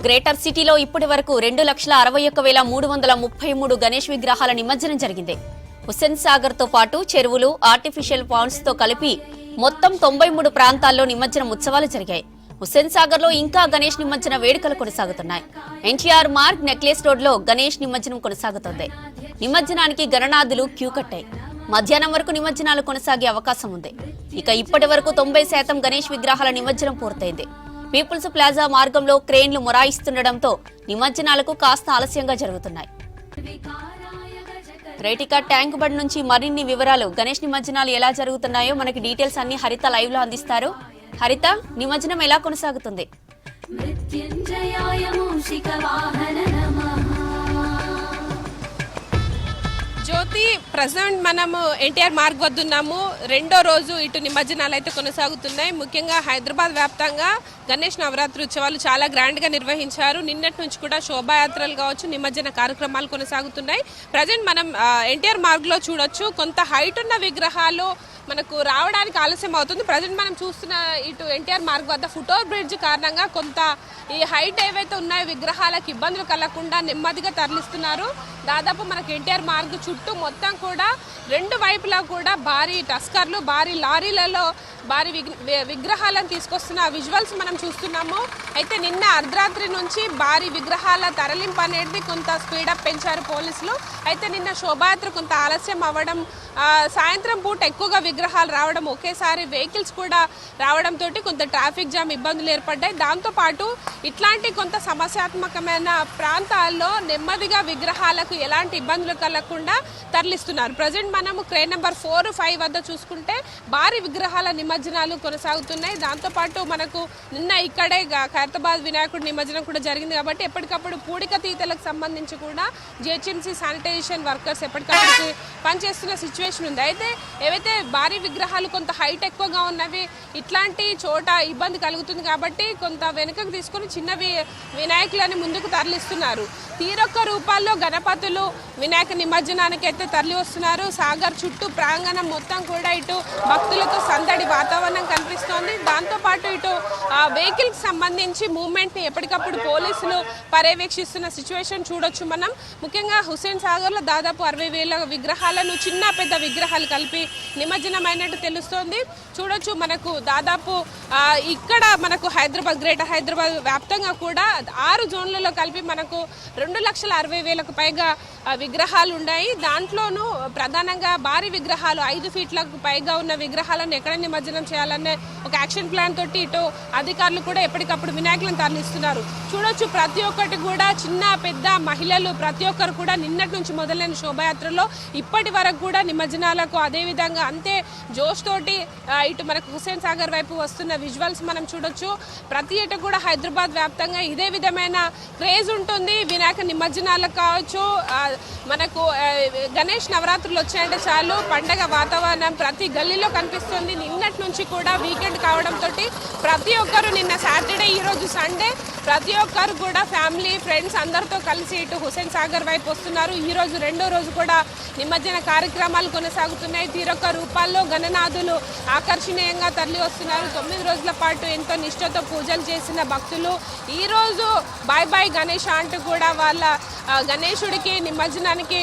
Greater సిటీలో ఇప్పటి వరకు 2,61,333 గణేష్ విగ్రహాల నిమజ్జనం జరిగింది. హుస్సేన్ సాగర్ తో పాటు చెరువులు, ఆర్టిఫిషియల్ పాండ్స్ తో కలిపి మొత్తం 93 ప్రాంతాల్లో నిమజ్జనం ఉత్సవాలు జరిగాయి. హుస్సేన్ సాగర్ లో ఇంకా గణేష్ నిమజ్జన వేడుకలు కొనసాగుతున్నాయి. ఎన్టీఆర్ మార్గ్, నెక్లెస్ రోడ్ లో గణేష్ నిమజ్జనం కొనసాగుతోంది. నిమజ్జనానికి గణనాథులు క్యూ కట్టాయి. మధ్యాహ్నం వరకు నిమజ్జనాలు కొనసాగే అవకాశం ఉంది. ఇక ఇప్పటి వరకు 90% గణేష్ విగ్రహాల నిమజ్జనం పూర్తయింది. పీపుల్స్ ప్లాజా మార్గంలో క్రేన్లు మొరాయిస్తుండటంతో నిమజ్జనాలకు కాస్త ఆలస్యంగా జరుగుతున్నాయి. రేటికా ట్యాంక్ బండ్ నుంచి మరిన్ని వివరాలు, గణేష్ నిమజ్జనాలు ఎలా జరుగుతున్నాయో మనకి డీటెయిల్స్ అన్ని హరిత లైవ్ లో అందిస్తారు. హరిత, నిమజ్జనం ఎలా కొనసాగుతుంది? జ్యోతి, ప్రజెంట్ మనము ఎన్టీఆర్ మార్గ్ వద్ద ఉన్నాము. రెండో రోజు ఇటు నిమజ్జనాలు అయితే కొనసాగుతున్నాయి. ముఖ్యంగా హైదరాబాద్ వ్యాప్తంగా గణేష్ నవరాత్రి ఉత్సవాలు చాలా గ్రాండ్గా నిర్వహించారు. నిన్నటి నుంచి కూడా శోభాయాత్రలు కావచ్చు, నిమజ్జన కార్యక్రమాలు కొనసాగుతున్నాయి. ప్రజెంట్ మనం ఎన్టీఆర్ మార్గ్లో చూడొచ్చు, కొంత హైట్ ఉన్న విగ్రహాలు మనకు రావడానికి ఆలస్యం అవుతుంది. ప్రజెంట్ మనం చూస్తున్న ఇటు ఎన్టీఆర్ మార్గ్ వద్ద ఫుట్ఓవర్ బ్రిడ్జ్ కారణంగా కొంత ఈ హైట్ ఏవైతే ఉన్నాయో విగ్రహాలకు ఇబ్బందులు కలగకుండా నెమ్మదిగా తరలిస్తున్నారు. దాదాపు మనకు ఎన్టీఆర్ మార్గ్ చుట్టూ మొత్తం కూడా రెండు వైపులా కూడా భారీ టస్కర్లు, భారీ లారీలలో భారీ విగ్రహాలను తీసుకొస్తున్న విజువల్స్ మనం చూస్తున్నాము. అయితే నిన్న అర్ధరాత్రి నుంచి భారీ విగ్రహాల తరలింపు అనేది కొంత స్పీడప్ పెంచారు పోలీసులు. అయితే నిన్న శోభాయాత్ర కొంత ఆలస్యం అవ్వడం, సాయంత్రం పూట ఎక్కువగా విగ్రహాలు రావడం, ఒకేసారి వెహికల్స్ కూడా రావడంతో కొంత ట్రాఫిక్ జామ్ ఇబ్బందులు ఏర్పడ్డాయి. దాంతోపాటు ఇట్లాంటి కొంత సమస్యాత్మకమైన ప్రాంతాల్లో నెమ్మదిగా విగ్రహాలకు ఎలాంటి ఇబ్బందులు కలగకుండా తరలిస్తున్నారు. ప్రజెంట్ మనము క్రేన్ నెంబర్ 4, 5 వద్ద చూసుకుంటే భారీ విగ్రహాల నిమజ్జనాలు కొనసాగుతున్నాయి. దాంతోపాటు మనకు నిన్న ఇక్కడే ఖైరతాబాద్ వినాయకుడి నిమజ్జనం కూడా జరిగింది కాబట్టి ఎప్పటికప్పుడు పూడిక తీతలకు సంబంధించి కూడా జిహెచ్ఎంసీ శానిటైజేషన్ వర్కర్స్ ఎప్పటికప్పుడు పనిచేస్తున్న సిచ్యువేషన్ ఉంది. అయితే ఏవైతే భారీ విగ్రహాలు కొంత హైట్ ఎక్కువగా ఉన్నవి, ఇట్లాంటి చోట ఇబ్బంది కలుగుతుంది కాబట్టి కొంత వెనుకకు తీసుకుని చిన్నవి వినాయకులని ముందుకు తరలిస్తున్నారు. తీరొక్క రూపాల్లో గణపతులు వినాయక నిమజ్జనానికి అయితే తరలి వస్తున్నారు. సాగర్ చుట్టూ ప్రాంగణం మొత్తం కూడా ఇటు భక్తులతో సందడి వాతావరణం కనిపిస్తోంది. దాంతోపాటు ఇటు వెహికల్కి సంబంధించి మూవ్మెంట్ని ఎప్పటికప్పుడు పోలీసులు పర్యవేక్షిస్తున్న సిచ్యువేషన్ చూడొచ్చు మనం. ముఖ్యంగా హుస్సేన్ సాగర్లో దాదాపు 60,000 విగ్రహాలను, చిన్న పెద్ద విగ్రహాలు కలిపి నిమజ్జనం అయినట్టు తెలుస్తోంది. చూడొచ్చు, మనకు దాదాపు ఇక్కడ మనకు హైదరాబాద్, గ్రేటర్ హైదరాబాద్ వ్యాప్తంగా కూడా 6 జోన్లలో కలిపి మనకు 2,60,000కు పైగా విగ్రహాలు ఉన్నాయి. దాంట్లోనూ ప్రధానంగా భారీ విగ్రహాలు 5 ఫీట్లకు పైగా ఉన్న విగ్రహాలను ఎక్కడ నిమజ్జనం చేయాలనే ఒక యాక్షన్ ప్లాన్ తోటి ఇటు అధికారులు కూడా ఎప్పటికప్పుడు వినాయకులను తరలిస్తున్నారు. చూడొచ్చు, ప్రతి ఒక్కటి కూడా చిన్న పెద్ద మహిళలు ప్రతి ఒక్కరు కూడా నిన్నటి నుంచి మొదలైన శోభాయాత్రలో ఇప్పటి వరకు కూడా నిమజ్జనాలకు అదేవిధంగా అంతే జోష్ తోటి ఇటు మనకు హుస్సేన్ సాగర్ వైపు వస్తున్న విజువల్స్ మనం చూడొచ్చు. ప్రతి ఏటా కూడా హైదరాబాద్ వ్యాప్తంగా ఇదే విధమైన క్రేజ్ ఉంటుంది. వినాయక నిమజ్జనాలకు కావచ్చు, మనకు గణేష్ నవరాత్రులు వచ్చాయంటే చాలు పండగ వాతావరణం ప్రతి గల్లీలో కనిపిస్తుంది. నిన్నటి నుంచి కూడా వీకెండ్ కావడంతో ప్రతి ఒక్కరు, నిన్న సాటర్డే, ఈరోజు సండే, ప్రతి ఒక్కరు కూడా ఫ్యామిలీ, ఫ్రెండ్స్ అందరితో కలిసి ఇటు హుస్సేన్ సాగర్ వైపు వస్తున్నారు. ఈరోజు రెండో రోజు కూడా నిమజ్జన కార్యక్రమాలు కొనసాగుతున్నాయి. తీరొక్క రూపాల్లో గణనాథులు ఆకర్షణీయంగా తరలి వస్తున్నారు. 9 రోజుల పాటు ఎంతో నిష్ఠతో పూజలు చేసిన భక్తులు ఈరోజు బాయ్ బాయ్ గణేష్ అంటూ కూడా వాళ్ళ గణేశుడికి నిమజ్జనానికి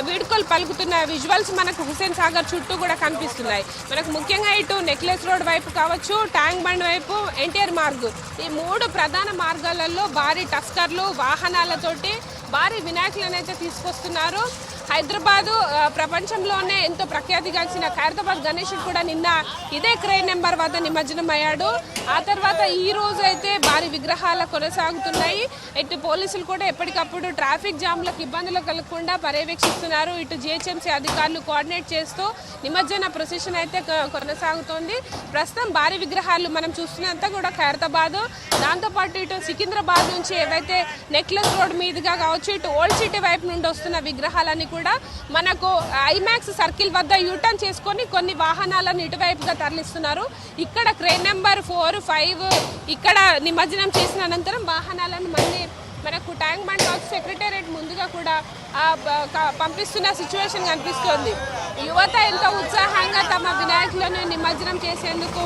వీడ్కోలు పలుకుతున్న విజువల్స్ మనకు హుస్సేన్ సాగర్ చుట్టూ కూడా కనిపిస్తున్నాయి. మనకు ముఖ్యంగా ఇటు నెక్లెస్ రోడ్ వైపు కావచ్చు, ట్యాంక్ బండ్ వైపు, ఎన్టీఆర్ మార్గ్, ఈ 3 ప్రధాన మార్గాలలో భారీ టస్కర్లు వాహనాలతోటి భారీ వినాయకులను అయితే తీసుకొస్తున్నారు. హైదరాబాదు ప్రపంచంలోనే ఎంతో ప్రఖ్యాతిగాంచిన ఖైరతాబాద్ గణేశుడు కూడా నిన్న ఇదే క్రేన్ నెంబర్ వద్ద నిమజ్జనం అయ్యాడు. ఆ తర్వాత ఈ రోజు అయితే భారీ విగ్రహాలు కొనసాగుతున్నాయి. ఇటు పోలీసులు కూడా ఎప్పటికప్పుడు ట్రాఫిక్ జామ్లకు ఇబ్బందులు కలగకుండా పర్యవేక్షిస్తున్నారు. ఇటు జిహెచ్ఎంసీ అధికారులు కోఆర్డినేట్ చేస్తూ నిమజ్జన ప్రొసెషన్ అయితే కొనసాగుతోంది. ప్రస్తుతం భారీ విగ్రహాలు మనం చూస్తున్నంత కూడా ఖైరతాబాద్, దాంతోపాటు ఇటు సికింద్రాబాద్ నుంచి ఏవైతే నెక్లెస్ రోడ్ మీదుగా కావచ్చు, ఇటు ఓల్డ్ సిటీ వైపు నుండి వస్తున్న విగ్రహాలన్నీ కూడా మనకు ఐమాక్స్ సర్కిల్ వద్ద యూటర్న్ చేసుకొని కొన్ని వాహనాలను ఇటువైపుగా తరలిస్తున్నారు. ఇక్కడ క్రేన్ నెంబర్ 4, 5 ఇక్కడ నిమజ్జనం చేసిన అనంతరం వాహనాలను మళ్ళీ మనకు ట్యాంక్ బండ్ కావచ్చు సెక్రటేరియట్ ముందుగా కూడా పంపిస్తున్న సిచ్యువేషన్ కనిపిస్తోంది. యువత ఎంతో ఉత్సాహంగా తమ వినాయకులను నిమజ్జనం చేసేందుకు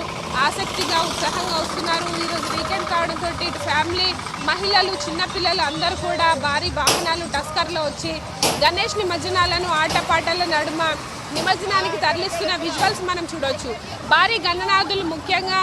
ఆసక్తిగా ఉత్సాహంగా వస్తున్నారు. ఈరోజు వీకెండ్ కావడంతో ఇటు ఫ్యామిలీ, మహిళలు, చిన్నపిల్లలు అందరూ కూడా భారీ వాహనాలు టస్కర్లో వచ్చి గణేష్ నిమజ్జనాలను ఆటపాటల నడుమ నిమజ్జనానికి తరలిస్తున్న విజువల్స్ మనం చూడొచ్చు. భారీ గణనాథులు ముఖ్యంగా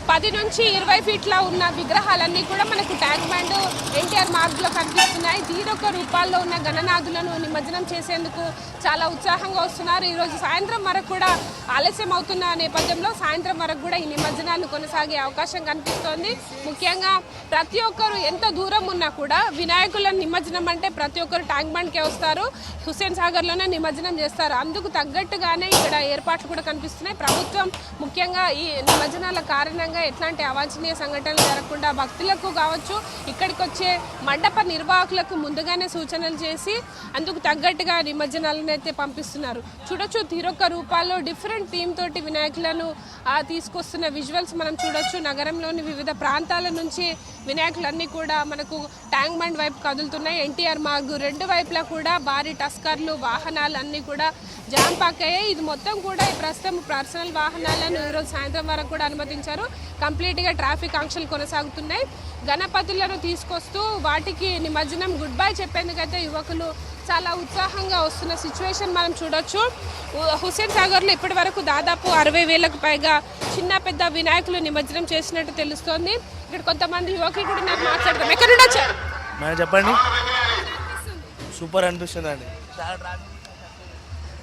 10 నుంచి 20 ఫీట్ల ఉన్న విగ్రహాలన్నీ కూడా మనకు ట్యాంక్ బండ్ ఎన్టీఆర్ మార్గ్లో కనిపిస్తున్నాయి. తీరొక్క రూపాల్లో ఉన్న గణనాథులను నిమజ్జనం చేసేందుకు చాలా ఉత్సాహంగా వస్తున్నారు. ఈరోజు సాయంత్రం వరకు కూడా ఆలస్యం అవుతున్న నేపథ్యంలో సాయంత్రం వరకు కూడా ఈ నిమజ్జనాలు కొనసాగే అవకాశం కనిపిస్తోంది. ముఖ్యంగా ప్రతి ఒక్కరు ఎంత దూరం ఉన్నా కూడా వినాయకుల నిమజ్జనం అంటే ప్రతి ఒక్కరు ట్యాంక్ బండ్కే వస్తారు, హుస్సేన్ సాగర్లోనే నిమజ్జనం చేస్తారు. అందుకు తగ్గట్టుగానే ఇక్కడ ఏర్పాట్లు కూడా కనిపిస్తున్నాయి. ప్రభుత్వం ముఖ్యంగా ఈ నిమజ్జనాల కారణంగా ఎట్లాంటి అవాంఛనీయ సంఘటనలు జరగకుండా భక్తులకు కావచ్చు, ఇక్కడికి వచ్చే మండప నిర్వాహకులకు ముందుగానే సూచనలు చేసి అందుకు తగ్గట్టుగా నిమజ్జనాలను అయితే పంపిస్తున్నారు. చూడొచ్చు, తీరొక్క రూపాల్లో డిఫరెంట్ థీమ్ తోటి వినాయకులను తీసుకొస్తున్న విజువల్స్ మనం చూడొచ్చు. నగరంలోని వివిధ ప్రాంతాల నుంచి వినాయకులన్నీ కూడా మనకు ట్యాంక్ బండ్ వైపు కదులుతున్నాయి. ఎన్టీఆర్ మార్గ్ రెండు వైపులా కూడా భారీ టస్కర్లు, వాహనాలు అన్నీ కూడా జామ్ పాక్ అయ్యాయి. ఇది మొత్తం కూడా ప్రస్తుతం పర్సనల్ వాహనాలను ఈరోజు సాయంత్రం వరకు కూడా అనుమతించారు. కంప్లీట్గా ట్రాఫిక్ ఆంక్షలు కొనసాగుతున్నాయి. గణపతులను తీసుకొస్తూ వాటికి నిమజ్జనం గుడ్ బై చెప్పేందుకైతే యువకులు చాలా ఉత్సాహంగా వస్తున్న సిచ్యువేషన్ మనం చూడొచ్చు. హుస్సేన్ సాగర్లో ఇప్పటి వరకు దాదాపు 60,000కు పైగా చిన్న పెద్ద వినాయకులు నిమజ్జనం చేసినట్టు తెలుస్తోంది. ఇక్కడ కొంతమంది యువకులు కూడా నాకు మాట్లాడతాం. ఎక్కడ నుండి వచ్చారు? చెప్పండి. సూపర్ అనిపిస్తుంది అండి.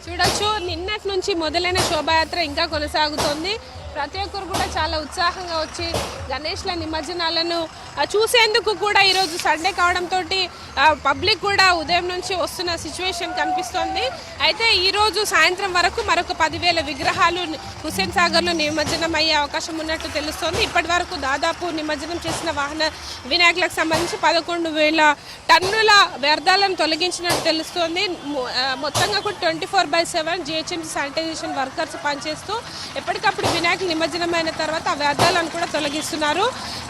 చూడొచ్చు, నిన్నటి నుంచి మొదలైన శోభాయాత్ర ఇంకా కొనసాగుతోంది. ప్రతి ఒక్కరు కూడా చాలా ఉత్సాహంగా వచ్చి గణేష్ల నిమజ్జనాలను చూసేందుకు కూడా ఈరోజు సండే కావడంతో పబ్లిక్ కూడా ఉదయం నుంచి వస్తున్న సిచ్యువేషన్ కనిపిస్తోంది. అయితే ఈరోజు సాయంత్రం వరకు మరొక 10,000 విగ్రహాలు హుస్సేన్ సాగర్లో నిమజ్జనం అయ్యే అవకాశం ఉన్నట్టు తెలుస్తోంది. ఇప్పటి వరకు దాదాపు నిమజ్జనం చేసిన వాహన వినాయకులకు సంబంధించి 11,000 టన్నుల వ్యర్థాలను తొలగించినట్టు తెలుస్తోంది. మొత్తంగా కూడా 24/7 GHMC శానిటైజేషన్ వర్కర్స్ పనిచేస్తూ ఎప్పటికప్పుడు వినాయకులు నిమజ్జనమైన తర్వాత ఆ వ్యర్థాలను కూడా తొలగిస్తున్నారు.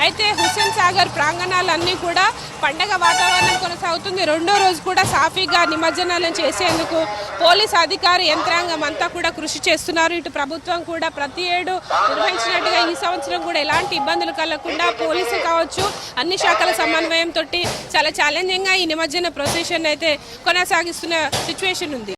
అయితే హుస్సేన్ సాగర్ ప్రాంగణాలన్నీ కూడా పండగ వాతావరణం కొనసాగుతుంది. రెండో రోజు కూడా సాఫీగా నిమజ్జనాలను చేసేందుకు పోలీస్ అధికారి యంత్రాంగం అంతా కూడా కృషి చేస్తున్నారు. ఇటు ప్రభుత్వం కూడా ప్రతి ఏడు నిర్వహించినట్టుగా ఈ సంవత్సరం కూడా ఎలాంటి ఇబ్బందులు కలగకుండా పోలీసులు కావచ్చు అన్ని శాఖల సమన్వయంతో చాలా ఛాలెంజింగ్గా ఈ నిమజ్జన ప్రొసెషన్ అయితే కొనసాగిస్తున్న సిచ్యువేషన్ ఉంది.